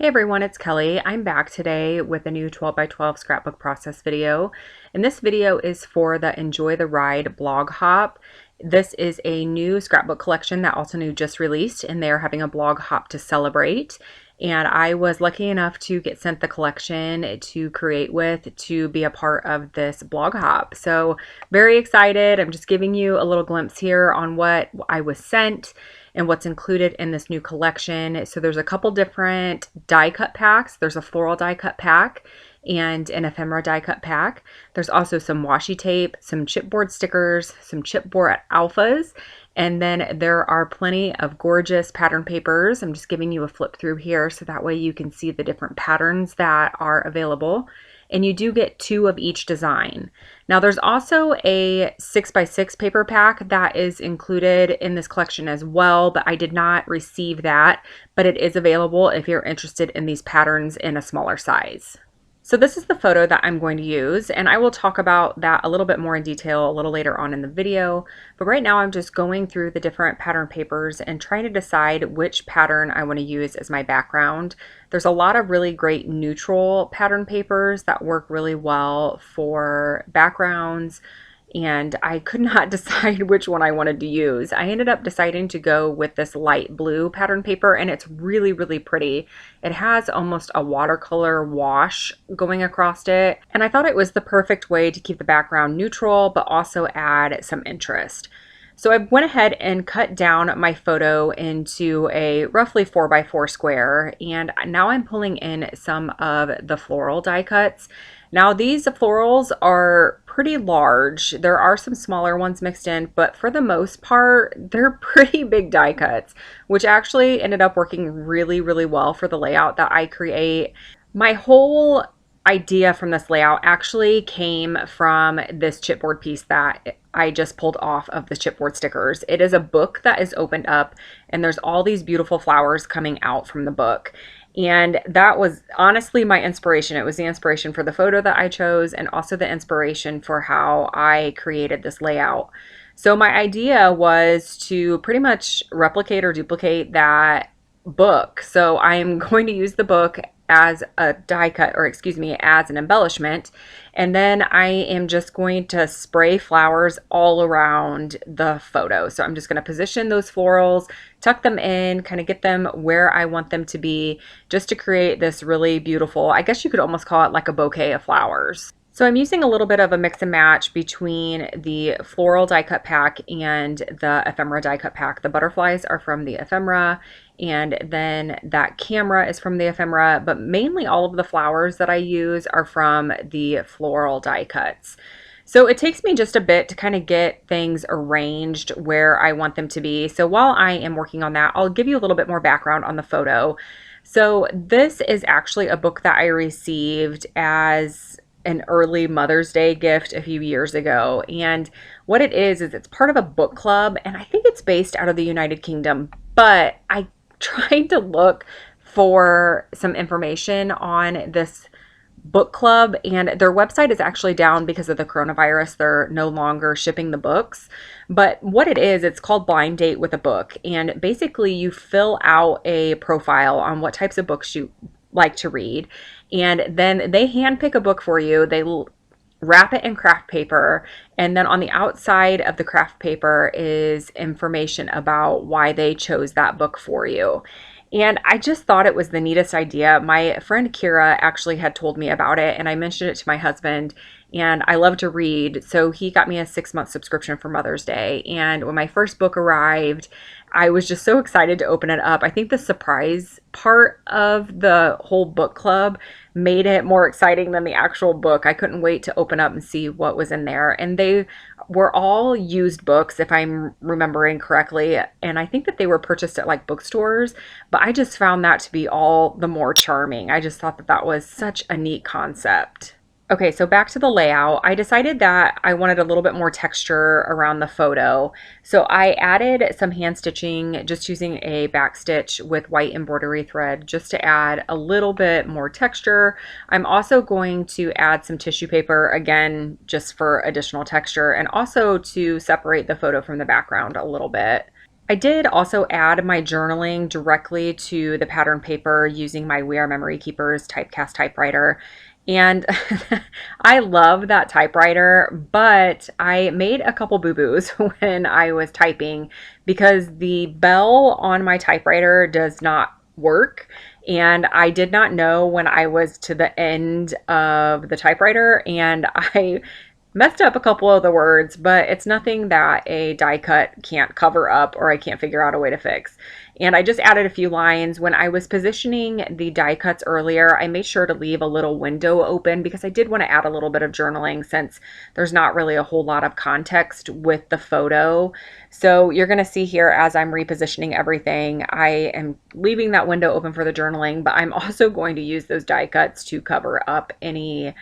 Hey everyone, it's Kelly. I'm back today with a new 12 by 12 scrapbook process video. And this video is for the Enjoy the Ride blog hop. This is a new scrapbook collection that Altenew just released, and they're having a blog hop to celebrate. And I was lucky enough to get sent the collection to create with to be a part of this blog hop. So very excited. I'm just giving you a little glimpse here on what I was sent and what's included in this new collection. So there's a couple different die cut packs. There's a floral die cut pack and an ephemera die cut pack. There's also some washi tape, some chipboard stickers, some chipboard alphas, and then there are plenty of gorgeous pattern papers. I'm just giving you a flip through here so that way you can see the different patterns that are available. And you do get 2 of each design. Now there's also a 6x6 paper pack that is included in this collection as well, but I did not receive that, but it is available if you're interested in these patterns in a smaller size. So this is the photo that I'm going to use, and I will talk about that a little bit more in detail a little later on in the video. But right now I'm just going through the different pattern papers and trying to decide which pattern I want to use as my background. There's a lot of really great neutral pattern papers that work really well for backgrounds, and I could not decide which one I wanted to use. I ended up deciding to go with this light blue pattern paper, and it's really, really pretty. It has almost a watercolor wash going across it, and I thought it was the perfect way to keep the background neutral, but also add some interest. So I went ahead and cut down my photo into a roughly 4x4 square, and now I'm pulling in some of the floral die cuts. Now these florals are pretty large. There are some smaller ones mixed in, but for the most part, they're pretty big die cuts, which actually ended up working really, really well for the layout that I create. My whole idea from this layout actually came from this chipboard piece that I just pulled off of the chipboard stickers. It is a book that is opened up, and there's all these beautiful flowers coming out from the book. And that was honestly my inspiration. It was the inspiration for the photo that I chose, and also the inspiration for how I created this layout. So my idea was to pretty much replicate or duplicate that book. So I'm going to use the book as a die cut, or excuse me, as an embellishment. And then I am just going to spray flowers all around the photo. So I'm just going to position those florals, tuck them in, kind of get them where I want them to be, just to create this really beautiful, I guess you could almost call it like a bouquet of flowers. So I'm using a little bit of a mix and match between the floral die cut pack and the ephemera die cut pack. The butterflies are from the ephemera, and then that camera is from the ephemera, but mainly all of the flowers that I use are from the floral die cuts. So it takes me just a bit to kind of get things arranged where I want them to be. So while I am working on that, I'll give you a little bit more background on the photo. So this is actually a book that I received as an early Mother's Day gift a few years ago. And what it is it's part of a book club, and I think it's based out of the United Kingdom, but I tried to look for some information on this book club, and their website is actually down because of the coronavirus. They're no longer shipping the books. But what it is, it's called Blind Date with a Book. And basically you fill out a profile on what types of books you like to read, and then they handpick a book for you. They wrap it in craft paper, and then on the outside of the craft paper is information about why they chose that book for you. And I just thought it was the neatest idea. My friend Kira actually had told me about it, and I mentioned it to my husband, and I love to read, so he got me a 6-month subscription for Mother's Day. And when my first book arrived, I was just so excited to open it up. I think the surprise part of the whole book club made it more exciting than the actual book. I couldn't wait to open up and see what was in there. And they were all used books, if I'm remembering correctly. And I think that they were purchased at like bookstores, but I just found that to be all the more charming. I just thought that that was such a neat concept. Okay, so back to the layout. I decided that I wanted a little bit more texture around the photo. So I added some hand stitching, just using a back stitch with white embroidery thread, just to add a little bit more texture. I'm also going to add some tissue paper, again, just for additional texture, and also to separate the photo from the background a little bit. I did also add my journaling directly to the pattern paper using my We Are Memory Keepers typecast typewriter. And I love that typewriter, but I made a couple boo-boos when I was typing because the bell on my typewriter does not work. And I did not know when I was to the end of the typewriter, and I messed up a couple of the words, but it's nothing that a die cut can't cover up or I can't figure out a way to fix. And I just added a few lines. When I was positioning the die cuts earlier, I made sure to leave a little window open because I did want to add a little bit of journaling since there's not really a whole lot of context with the photo. So you're going to see here as I'm repositioning everything, I am leaving that window open for the journaling, but I'm also going to use those die cuts to cover up any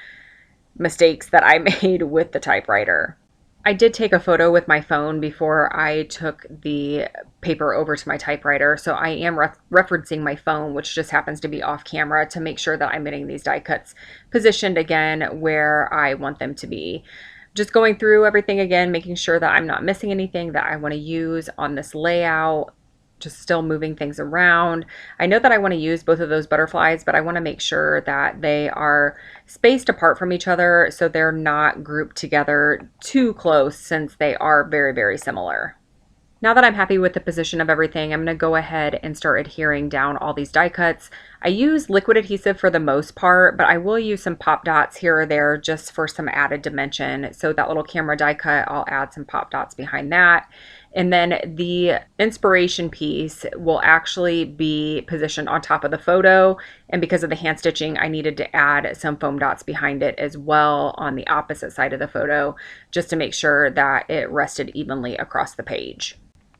mistakes that I made with the typewriter. I did take a photo with my phone before I took the paper over to my typewriter, so I am referencing my phone, which just happens to be off camera, to make sure that I'm getting these die cuts positioned again where I want them to be. Just going through everything again, making sure that I'm not missing anything that I want to use on this layout, just still moving things around. I know that I want to use both of those butterflies, but I want to make sure that they are spaced apart from each other so they're not grouped together too close since they are very, very similar. Now that I'm happy with the position of everything, I'm going to go ahead and start adhering down all these die cuts. I use liquid adhesive for the most part, but I will use some pop dots here or there just for some added dimension. So that little camera die cut, I'll add some pop dots behind that. And then the inspiration piece will actually be positioned on top of the photo. And because of the hand stitching, I needed to add some foam dots behind it as well on the opposite side of the photo, just to make sure that it rested evenly across the page.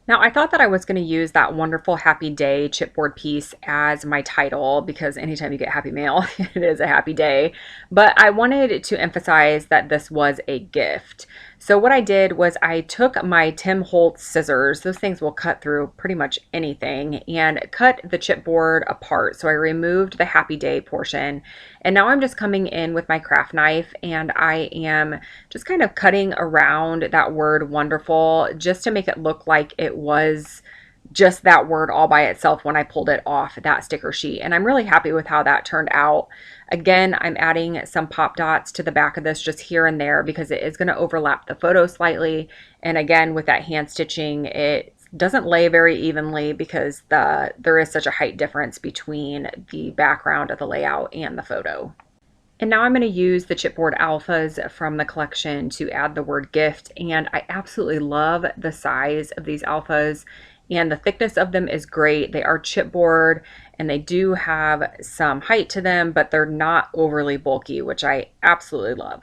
Now, I thought that I was going to use that wonderful Happy Day chipboard piece as my title because anytime you get happy mail, it is a happy day. But I wanted to emphasize that this was a gift. So what I did was I took my Tim Holtz scissors, those things will cut through pretty much anything, and cut the chipboard apart. So I removed the Happy Day portion, and now I'm just coming in with my craft knife and I am just kind of cutting around that word wonderful just to make it look like it was just that word all by itself when I pulled it off that sticker sheet. And I'm really happy with how that turned out. Again, I'm adding some pop dots to the back of this just here and there because it is going to overlap the photo slightly. And again, with that hand stitching, it doesn't lay very evenly because there is such a height difference between the background of the layout and the photo. And now I'm going to use the chipboard alphas from the collection to add the word gift. And I absolutely love the size of these alphas, and the thickness of them is great. They are chipboard and they do have some height to them, but they're not overly bulky, which I absolutely love.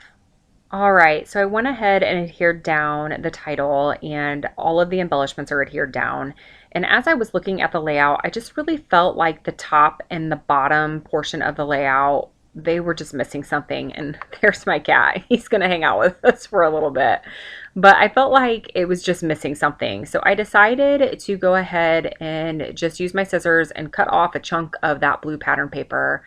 All right, so I went ahead and adhered down the title and all of the embellishments are adhered down. And as I was looking at the layout, I just really felt like the top and the bottom portion of the layout, they were just missing something. And there's my cat. He's going to hang out with us for a little bit. But I felt like it was just missing something. So I decided to go ahead and just use my scissors and cut off a chunk of that blue pattern paper.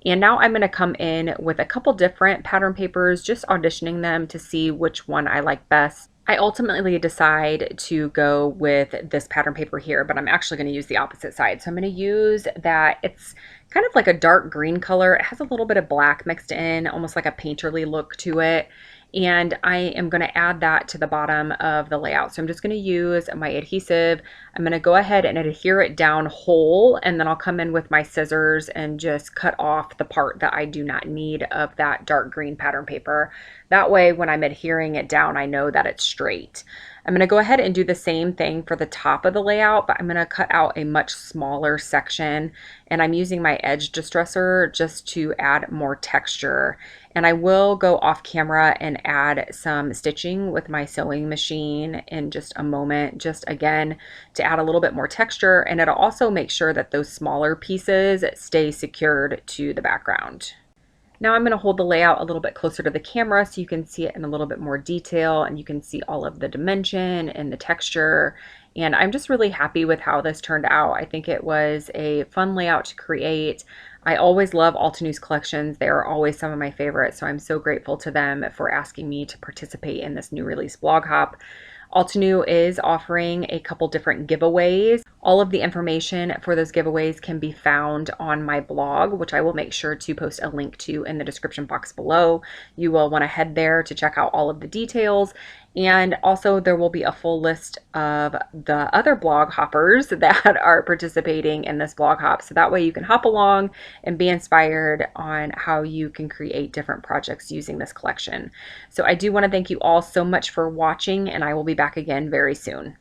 And now I'm going to come in with a couple different pattern papers, just auditioning them to see which one I like best. I ultimately decide to go with this pattern paper here, but I'm actually going to use the opposite side. So I'm going to use that. It's kind of like a dark green color. It has a little bit of black mixed in, almost like a painterly look to it. And I am going to add that to the bottom of the layout. So I'm just going to use my adhesive. I'm going to go ahead and adhere it down whole, and then I'll come in with my scissors and just cut off the part that I do not need of that dark green pattern paper. That way, when I'm adhering it down, I know that it's straight. I'm going to go ahead and do the same thing for the top of the layout, but I'm going to cut out a much smaller section, and I'm using my edge distresser just to add more texture. And I will go off camera and add some stitching with my sewing machine in just a moment, just again to add a little bit more texture, and it'll also make sure that those smaller pieces stay secured to the background. Now I'm going to hold the layout a little bit closer to the camera so you can see it in a little bit more detail and you can see all of the dimension and the texture. And I'm just really happy with how this turned out. I think it was a fun layout to create. I always love Altenew's collections. They are always some of my favorites, so I'm so grateful to them for asking me to participate in this new release blog hop. Altenew is offering a couple different giveaways. All of the information for those giveaways can be found on my blog, which I will make sure to post a link to in the description box below. You will want to head there to check out all of the details. And also there will be a full list of the other blog hoppers that are participating in this blog hop. So that way you can hop along and be inspired on how you can create different projects using this collection. So I do want to thank you all so much for watching, and I will be back again very soon.